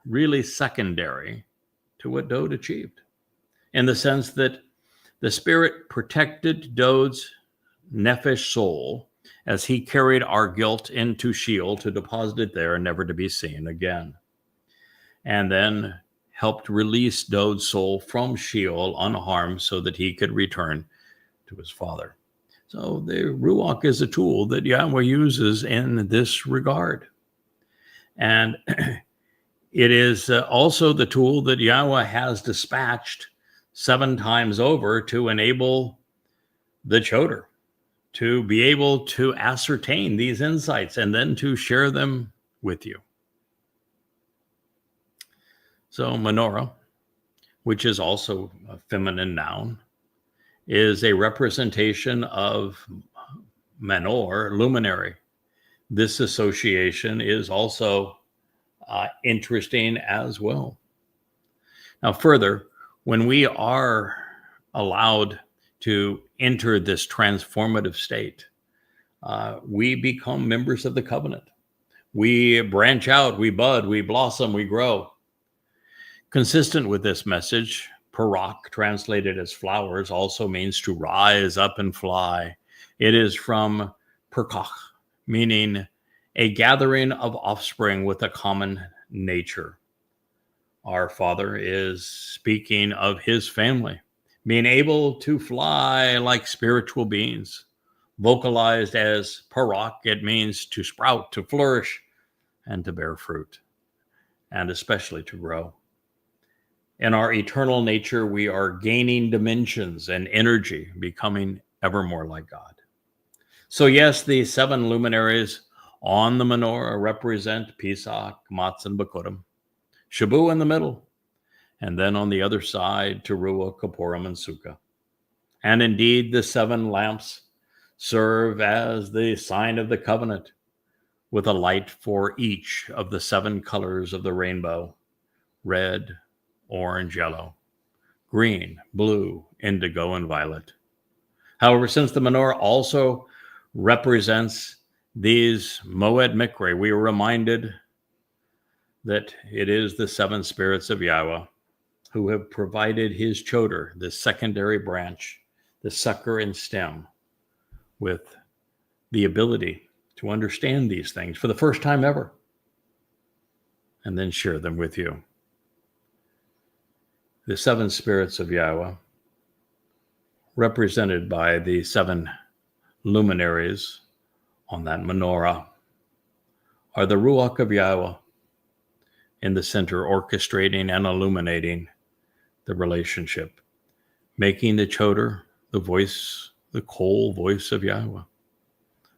really secondary to what Dode achieved, in the sense that the Spirit protected Dode's nephesh soul as he carried our guilt into Sheol to deposit it there and never to be seen again, and then helped release Dode's soul from Sheol unharmed so that he could return to his father. So the Ruwach is a tool that Yahweh uses in this regard. And it is also the tool that Yahweh has dispatched 7 times over to enable the Choder to be able to ascertain these insights and then to share them with you. So menorah, which is also a feminine noun, is a representation of menor, luminary. This association is also interesting as well. Now, further, when we are allowed to enter this transformative state, we become members of the covenant. We branch out, we bud, we blossom, we grow. Consistent with this message, Parak, translated as flowers, also means to rise up and fly. It is from Perkach, meaning a gathering of offspring with a common nature. Our Father is speaking of his family, being able to fly like spiritual beings. Vocalized as Parak, it means to sprout, to flourish, and to bear fruit, and especially to grow. In our eternal nature, we are gaining dimensions and energy, becoming ever more like God. So yes, the 7 luminaries on the menorah represent Pesach, Matzah, and Miqra, Shabu in the middle, and then on the other side, Ruwach, Kippurim, and Sukah. And indeed, the 7 lamps serve as the sign of the covenant, with a light for each of the 7 colors of the rainbow: red, orange, yellow, green, blue, indigo, and violet. However, since the menorah also represents these Mow'ed Miqra, we are reminded that it is the 7 spirits of Yahweh who have provided his Choder, the secondary branch, the sucker and stem, with the ability to understand these things for the first time ever, and then share them with you. The 7 spirits of Yahweh, represented by the 7 luminaries on that menorah, are the Ruwach of Yahweh in the center, orchestrating and illuminating the relationship, making the Choder the voice, the kol voice of Yahweh,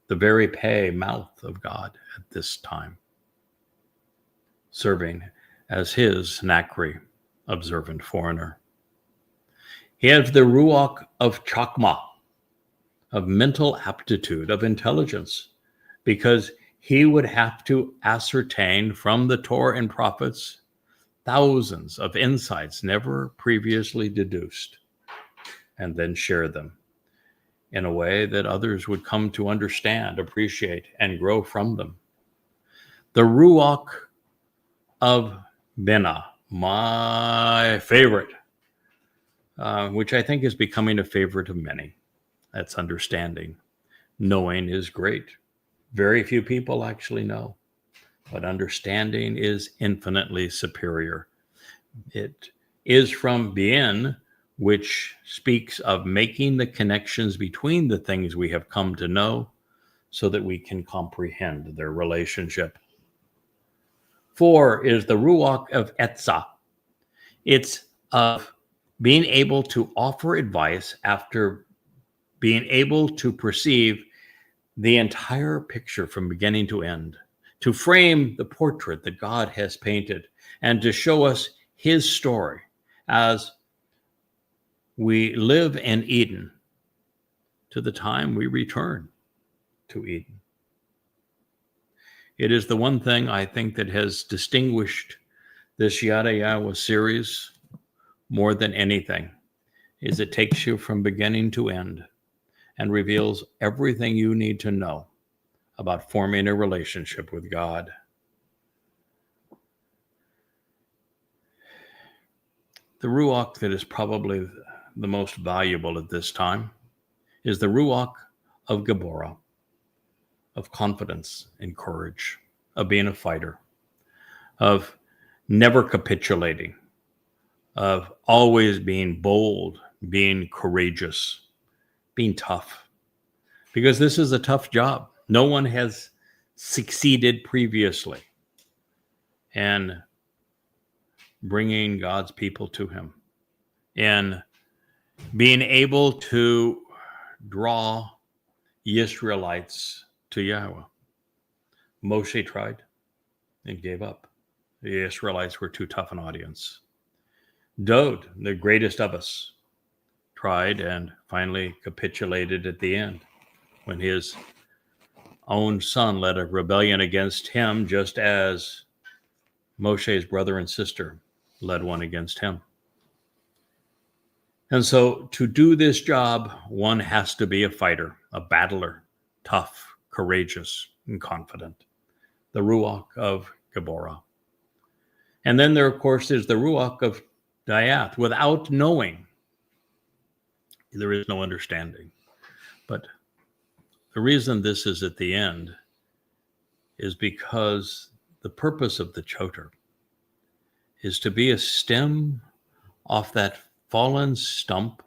the very peh, mouth of God at this time, serving as his Nakri, observant foreigner. He has the Ruwach of Chokmah, of mental aptitude, of intelligence, because he would have to ascertain from the Torah and prophets thousands of insights never previously deduced, and then share them in a way that others would come to understand, appreciate, and grow from them. The Ruwach of Binah, my favorite, which I think is becoming a favorite of many. That's understanding. Knowing is great. Very few people actually know, but understanding is infinitely superior. It is from Bien, which speaks of making the connections between the things we have come to know so that we can comprehend their relationship. 4 is the Ruwach of Etzah. It's of being able to offer advice after being able to perceive the entire picture from beginning to end, to frame the portrait that God has painted, and to show us his story as we live in Eden to the time we return to Eden. It is the one thing I think that has distinguished this Yahowah series more than anything, is it takes you from beginning to end and reveals everything you need to know about forming a relationship with God. The Ruwach that is probably the most valuable at this time is the Ruwach of Gebuwrah, of confidence and courage, of being a fighter, of never capitulating, of always being bold, being courageous, being tough. Because this is a tough job. No one has succeeded previously in bringing God's people to him, in being able to draw Israelites to Yahweh. Moshe tried and gave up. The Israelites were too tough an audience. Dowd, the greatest of us, tried and finally capitulated at the end when his own son led a rebellion against him, just as Moshe's brother and sister led one against him. And so to do this job, one has to be a fighter, a battler, tough, courageous, and confident. The Ruwach of Gebuwrah. And then there, of course, is the Ruwach of Dayath. Without knowing, there is no understanding. But the reason this is at the end is because the purpose of the choter is to be a stem off that fallen stump,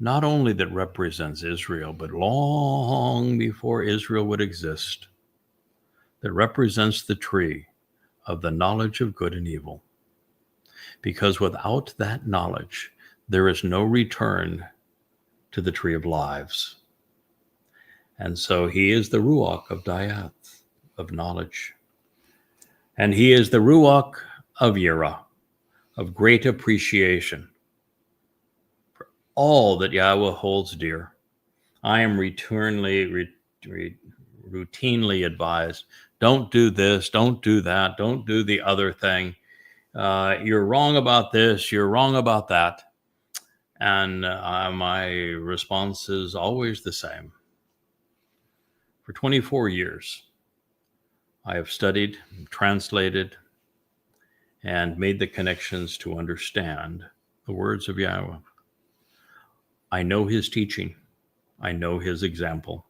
not only that represents Israel, but long before Israel would exist, that represents the tree of the knowledge of good and evil. Because without that knowledge, there is no return to the tree of lives. And so he is the Ruwach of Dayath, of knowledge. And he is the Ruwach of Yirah, of great appreciation for all that Yahweh holds dear. I am routinely advised, don't do this, don't do that, don't do the other thing. You're wrong about this, you're wrong about that. And my response is always the same. For 24 years, I have studied, translated, and made the connections to understand the words of Yahweh. I know his teaching. I know his example.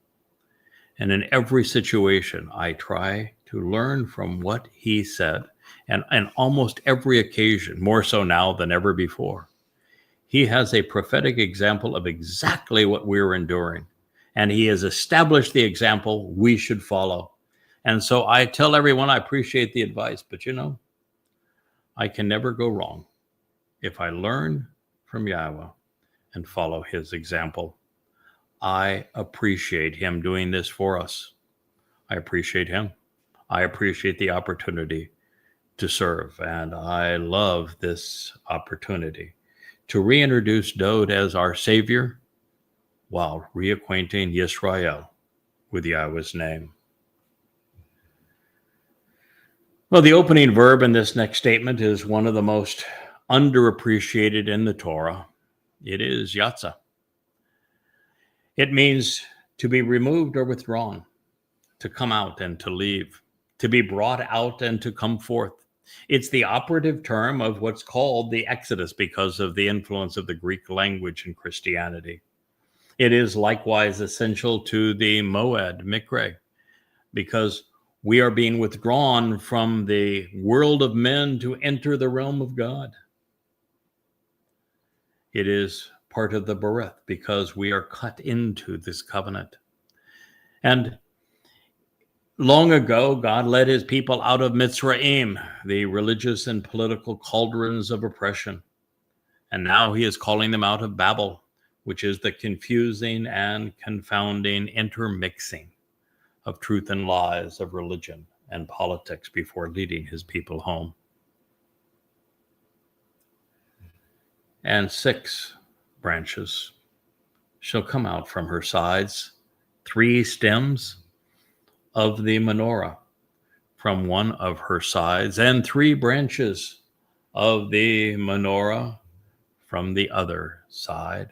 And in every situation, I try to learn from what he said. And almost every occasion, more so now than ever before, he has a prophetic example of exactly what we're enduring. And he has established the example we should follow. And so I tell everyone I appreciate the advice, but I can never go wrong if I learn from Yahweh and follow his example. I appreciate him doing this for us. I appreciate him. I appreciate the opportunity to serve. And I love this opportunity to reintroduce Dowd as our Savior while reacquainting Yisrael with Yahweh's name. Well, the opening verb in this next statement is one of the most underappreciated in the Torah. It is yatzah. It means to be removed or withdrawn, to come out and to leave, to be brought out and to come forth. It's the operative term of what's called the Exodus because of the influence of the Greek language in Christianity. It is likewise essential to the Mow'ed, Miqra, because we are being withdrawn from the world of men to enter the realm of God. It is part of the Bereth because we are cut into this covenant. And long ago, God led his people out of Mitzrayim, the religious and political cauldrons of oppression. And now he is calling them out of Babel, which is the confusing and confounding intermixing of truth and lies, of religion and politics before leading his people home. And 6 branches shall come out from her sides, 3 stems of the menorah from one of her sides, and 3 branches of the menorah from the other side.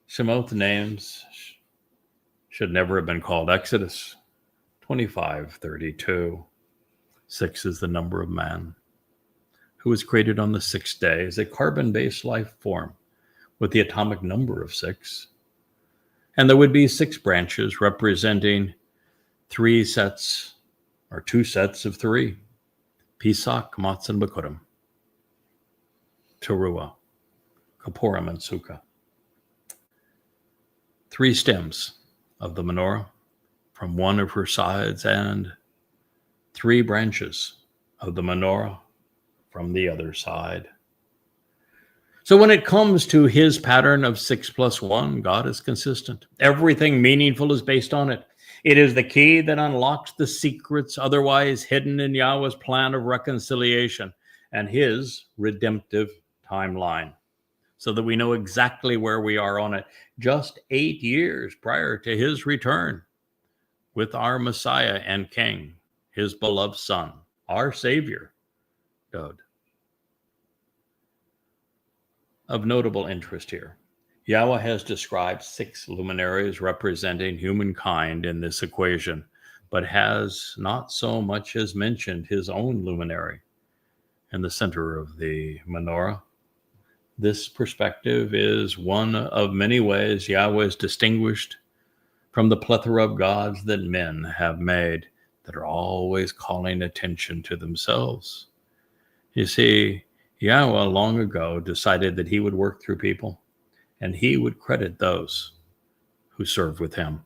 Shemot names should never have been called Exodus. 25:32. 6 is the number of man, who was created on the 6th day as a carbon-based life form with the atomic number of 6. And there would be 6 branches representing 3 sets, or 2 sets of 3. Pesach, Matzah, and Bikurim. Teruah, Kapurim, and Sukah. 3 stems of the menorah from one of her sides, and 3 branches of the menorah from the other side. So when it comes to his pattern of 6 plus 1, God is consistent. Everything meaningful is based on it. It is the key that unlocks the secrets otherwise hidden in Yahweh's plan of reconciliation and his redemptive timeline, so that we know exactly where we are on it. Just 8 years prior to his return with our Messiah and King, his beloved Son, our Savior, Dod. Of notable interest here, Yahweh has described 6 luminaries representing humankind in this equation, but has not so much as mentioned his own luminary in the center of the menorah. This perspective is one of many ways Yahweh is distinguished from the plethora of gods that men have made that are always calling attention to themselves. You see, Yahweh long ago decided that he would work through people and he would credit those who serve with him.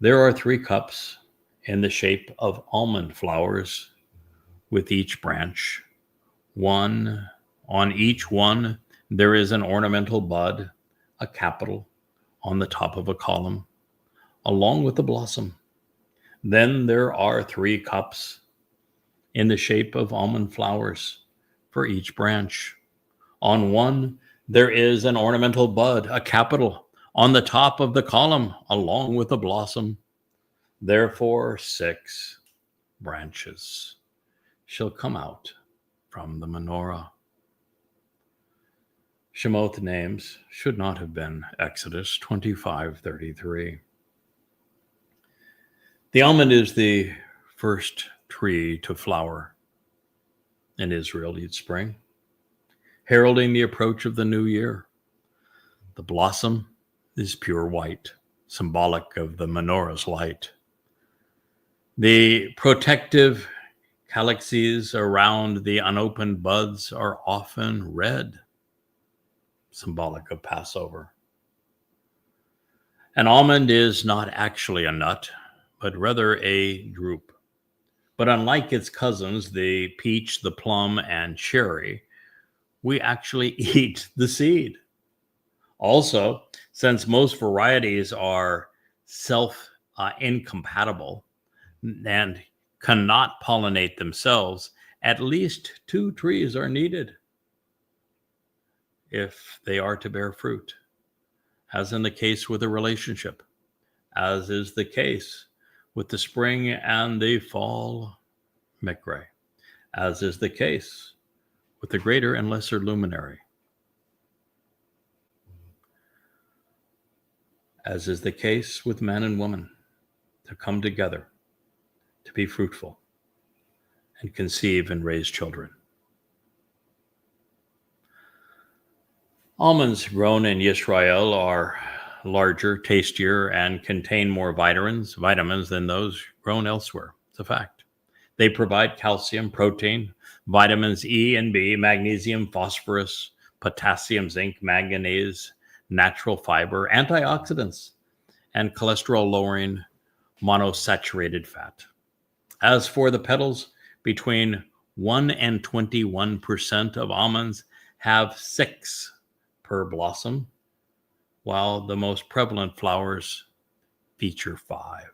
There are 3 cups in the shape of almond flowers with each branch. On each one, there is an ornamental bud, a capital, on the top of a column, along with the blossom. Then there are 3 cups in the shape of almond flowers for each branch. On one, there is an ornamental bud, a capital, on the top of the column, along with a blossom. Therefore, 6 branches shall come out from the menorah. Shemot names should not have been Exodus 25:33. The almond is the first tree to flower in Israel each spring, heralding the approach of the new year. The blossom is pure white, symbolic of the menorah's light. The protective calyxes around the unopened buds are often red, symbolic of Passover. An almond is not actually a nut, but rather a drupe. But unlike its cousins, the peach, the plum, and cherry, we actually eat the seed. Also, since most varieties are incompatible and cannot pollinate themselves, at least 2 trees are needed if they are to bear fruit, as in the case with a relationship, as is the case with the spring and the fall Miqra, as is the case with the greater and lesser luminary, as is the case with man and woman, to come together, to be fruitful, and conceive and raise children. Almonds grown in Israel are larger, tastier, and contain more vitamins than those grown elsewhere. It's a fact. They provide calcium, protein, vitamins E and B, magnesium, phosphorus, potassium, zinc, manganese, natural fiber, antioxidants, and cholesterol-lowering monosaturated fat. As for the petals, between 1 and 21% of almonds have 6 per blossom, while the most prevalent flowers feature 5.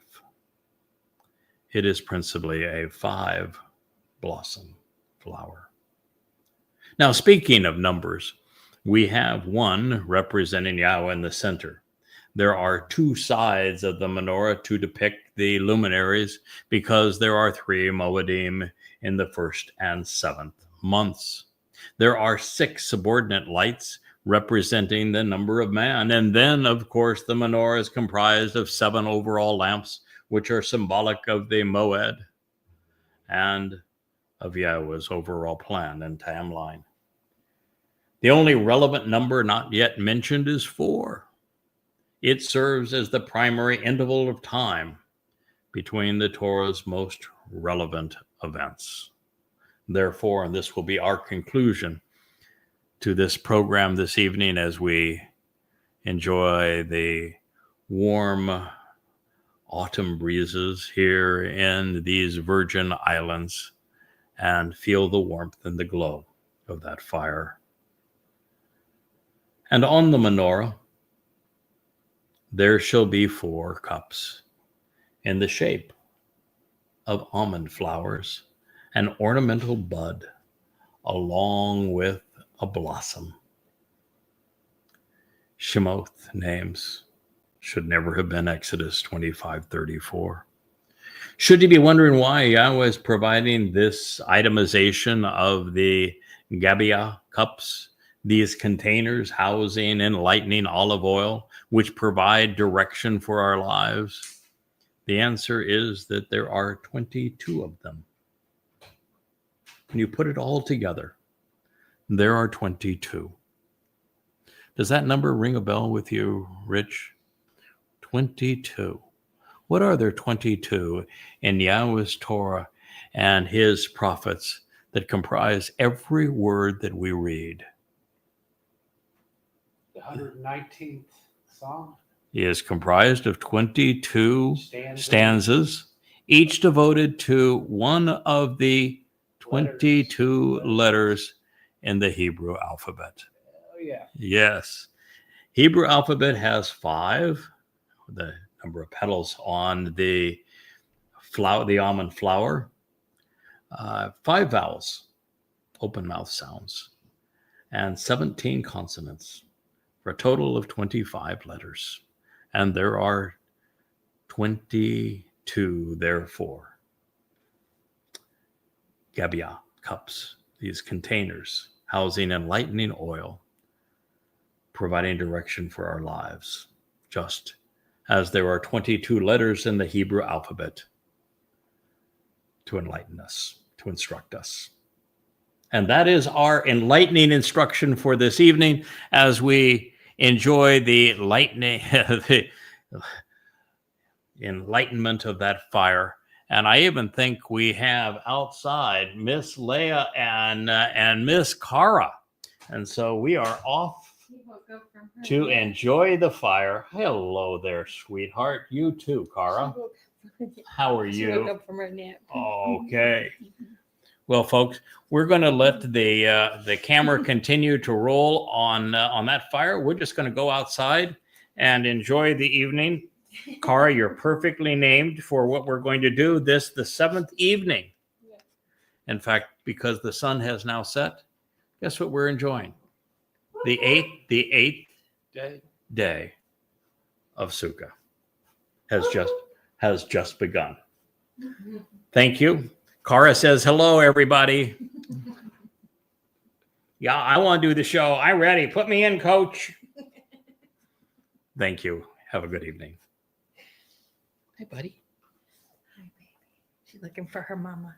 It is principally a 5-blossom flower. Now, speaking of numbers, we have 1 representing Yahweh in the center. There are 2 sides of the menorah to depict the luminaries because there are 3 Mow'edim in the 1st and 7th months. There are 6 subordinate lights representing the number of man. And then, of course, the menorah is comprised of 7 overall lamps, which are symbolic of the Mow'ed and of Yahweh's overall plan and timeline. The only relevant number not yet mentioned is 4. It serves as the primary interval of time between the Torah's most relevant events. Therefore, and this will be our conclusion to this program this evening as we enjoy the warm autumn breezes here in these Virgin Islands and feel the warmth and the glow of that fire. And on the menorah, there shall be 4 cups in the shape of almond flowers, an ornamental bud, along with a blossom. Shemot names should never have been Exodus 25:34. Should you be wondering why Yahweh is providing this itemization of the Gebuwrah cups, these containers housing enlightening olive oil, which provide direction for our lives? The answer is that there are 22 of them. When you put it all together, there are 22. Does that number ring a bell with you, Rich? 22. What are there 22 in Yahweh's Torah and his prophets that comprise every word that we read? The 119th Psalm Is comprised of 22 stanzas, each devoted to one of the 22 letters in the Hebrew alphabet. Oh, yeah. Yes. Hebrew alphabet has 5, the number of petals on the flower, the almond flower, 5 vowels, open mouth sounds, and 17 consonants, for a total of 25 letters. And there are 22, therefore, Gebuwrah cups, these containers housing enlightening oil, providing direction for our lives, just as there are 22 letters in the Hebrew alphabet to enlighten us, to instruct us. And that is our enlightening instruction for this evening as we enjoy the enlightenment of that fire. And I even think we have outside Miss Leah and Miss Cara. And so we are off to enjoy the fire. Hello there, sweetheart. You too, Cara. How are you? She woke up from her nap. Okay. Well, folks, we're going to let the camera continue to roll on that fire. We're just going to go outside and enjoy the evening. Cara, you're perfectly named for what we're going to do the 7th evening. Yeah. In fact, because the sun has now set, guess what we're enjoying? The eighth day of Sukah has has just begun. Thank you. Cara says, hello, everybody. Yeah, I want to do the show. I'm ready. Put me in, coach. Thank you. Have a good evening. Hi, buddy. Hi, baby. She's looking for her mama.